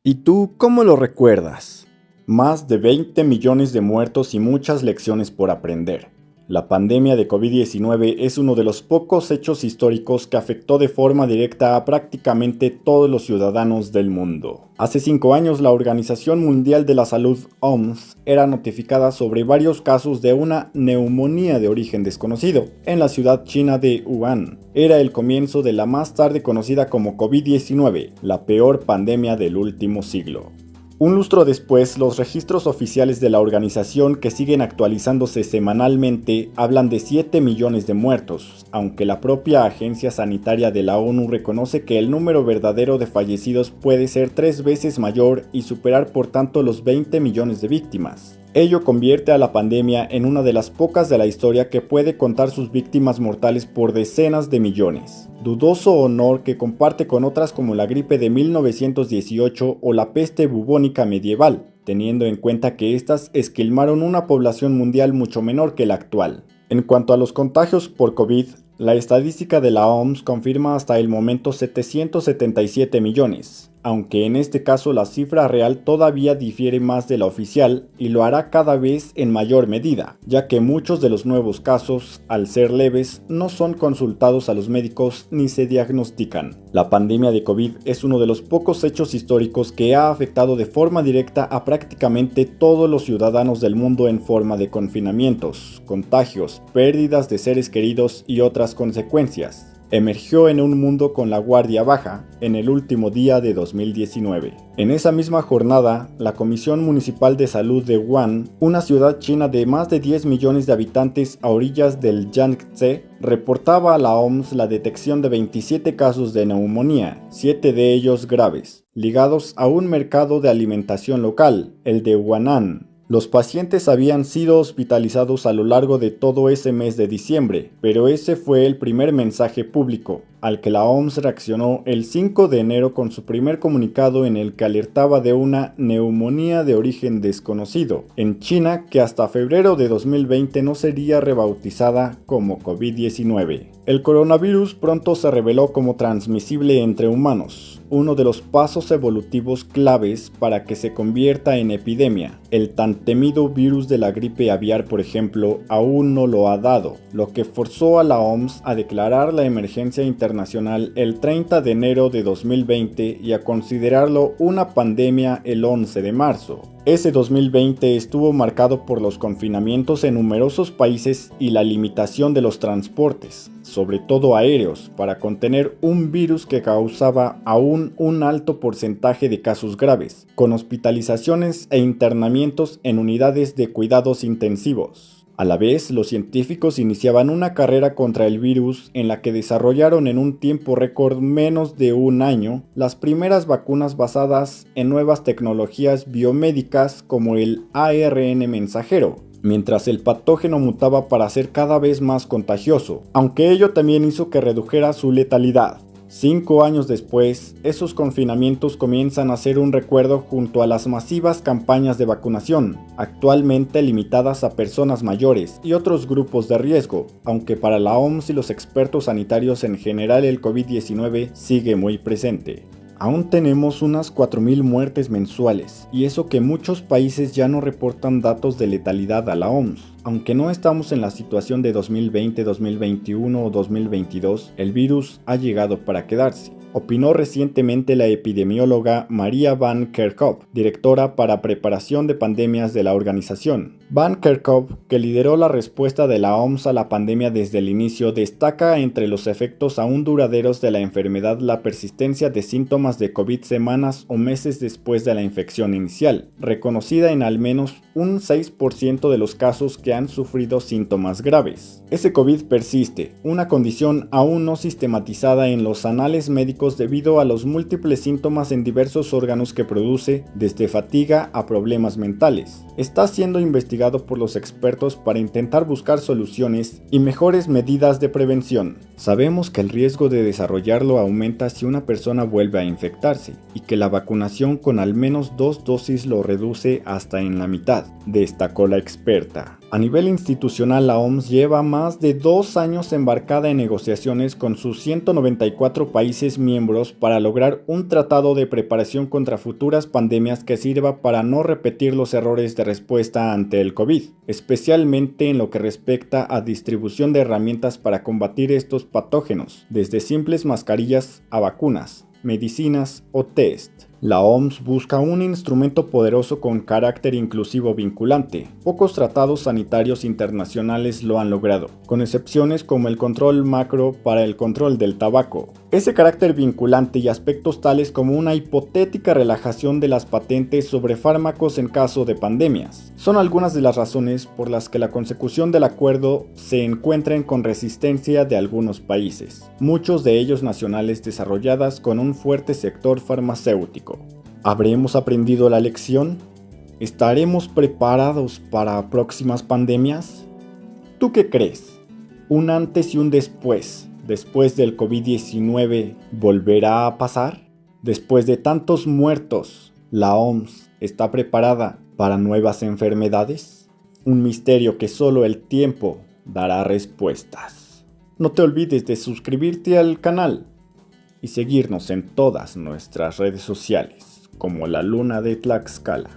¿Y tú cómo lo recuerdas? Más de 20 millones de muertos y muchas lecciones por aprender. La pandemia de COVID-19 es uno de los pocos hechos históricos que afectó de forma directa a prácticamente todos los ciudadanos del mundo. Hace 5 años, la Organización Mundial de la Salud, OMS, era notificada sobre varios casos de una neumonía de origen desconocido en la ciudad china de Wuhan. Era el comienzo de la más tarde conocida como COVID-19, la peor pandemia del último siglo. Un lustro después, los registros oficiales de la organización, que siguen actualizándose semanalmente, hablan de 7 millones de muertos, aunque la propia agencia sanitaria de la ONU reconoce que el número verdadero de fallecidos puede ser 3 veces mayor y superar por tanto los 20 millones de víctimas. Ello convierte a la pandemia en una de las pocas de la historia que puede contar sus víctimas mortales por decenas de millones. Dudoso honor que comparte con otras como la gripe de 1918 o la peste bubónica medieval, teniendo en cuenta que estas esquilmaron una población mundial mucho menor que la actual. En cuanto a los contagios por COVID, la estadística de la OMS confirma hasta el momento 777 millones. Aunque en este caso la cifra real todavía difiere más de la oficial y lo hará cada vez en mayor medida, ya que muchos de los nuevos casos, al ser leves, no son consultados a los médicos ni se diagnostican. La pandemia de COVID es uno de los pocos hechos históricos que ha afectado de forma directa a prácticamente todos los ciudadanos del mundo en forma de confinamientos, contagios, pérdidas de seres queridos y otras consecuencias. Emergió en un mundo con la guardia baja en el último día de 2019. En esa misma jornada, la Comisión Municipal de Salud de Wuhan, una ciudad china de más de 10 millones de habitantes a orillas del Yangtze, reportaba a la OMS la detección de 27 casos de neumonía, 7 de ellos graves, ligados a un mercado de alimentación local, el de Huanan. Los pacientes habían sido hospitalizados a lo largo de todo ese mes de diciembre, pero ese fue el primer mensaje público, al que la OMS reaccionó el 5 de enero con su primer comunicado en el que alertaba de una neumonía de origen desconocido en China que hasta febrero de 2020 no sería rebautizada como COVID-19. El coronavirus pronto se reveló como transmisible entre humanos, uno de los pasos evolutivos claves para que se convierta en epidemia. El tan temido virus de la gripe aviar, por ejemplo, aún no lo ha dado, lo que forzó a la OMS a declarar la emergencia internacional el 30 de enero de 2020 y a considerarlo una pandemia el 11 de marzo. Ese 2020 estuvo marcado por los confinamientos en numerosos países y la limitación de los transportes, sobre todo aéreos, para contener un virus que causaba aún un alto porcentaje de casos graves, con hospitalizaciones e internamientos en unidades de cuidados intensivos. A la vez, los científicos iniciaban una carrera contra el virus en la que desarrollaron en un tiempo récord menos de un año las primeras vacunas basadas en nuevas tecnologías biomédicas como el ARN mensajero, mientras el patógeno mutaba para ser cada vez más contagioso, aunque ello también hizo que redujera su letalidad. 5 años después, esos confinamientos comienzan a ser un recuerdo junto a las masivas campañas de vacunación, actualmente limitadas a personas mayores y otros grupos de riesgo, aunque para la OMS y los expertos sanitarios en general el COVID-19 sigue muy presente. Aún tenemos unas 4.000 muertes mensuales, y eso que muchos países ya no reportan datos de letalidad a la OMS. Aunque no estamos en la situación de 2020, 2021 o 2022, el virus ha llegado para quedarse, opinó recientemente la epidemióloga Maria Van Kerkhove, directora para preparación de pandemias de la organización. Van Kerkhove, que lideró la respuesta de la OMS a la pandemia desde el inicio, destaca entre los efectos aún duraderos de la enfermedad la persistencia de síntomas de COVID semanas o meses después de la infección inicial, reconocida en al menos un 6% de los casos que han sufrido síntomas graves. Ese COVID persiste, una condición aún no sistematizada en los anales médicos debido a los múltiples síntomas en diversos órganos que produce, desde fatiga a problemas mentales. Está siendo investigado por los expertos para intentar buscar soluciones y mejores medidas de prevención. Sabemos que el riesgo de desarrollarlo aumenta si una persona vuelve a infectarse y que la vacunación con al menos 2 dosis lo reduce hasta en la mitad, destacó la experta. A nivel institucional, la OMS lleva más de 2 años embarcada en negociaciones con sus 194 países miembros para lograr un tratado de preparación contra futuras pandemias que sirva para no repetir los errores de respuesta ante el COVID, especialmente en lo que respecta a distribución de herramientas para combatir estos patógenos, desde simples mascarillas a vacunas, medicinas o test. La OMS busca un instrumento poderoso con carácter inclusivo vinculante. Pocos tratados sanitarios internacionales lo han logrado, con excepciones como el control macro para el control del tabaco. Ese carácter vinculante y aspectos tales como una hipotética relajación de las patentes sobre fármacos en caso de pandemias son algunas de las razones por las que la consecución del acuerdo se encuentra con resistencia de algunos países, muchos de ellos nacionales desarrolladas con un fuerte sector farmacéutico. ¿Habremos aprendido la lección? ¿Estaremos preparados para próximas pandemias? ¿Tú qué crees? ¿Un antes y un después del COVID-19 volverá a pasar? Después de tantos muertos, ¿la OMS está preparada para nuevas enfermedades? Un misterio que solo el tiempo dará respuestas. No te olvides de suscribirte al canal y seguirnos en todas nuestras redes sociales como La Luna de Tlaxcala.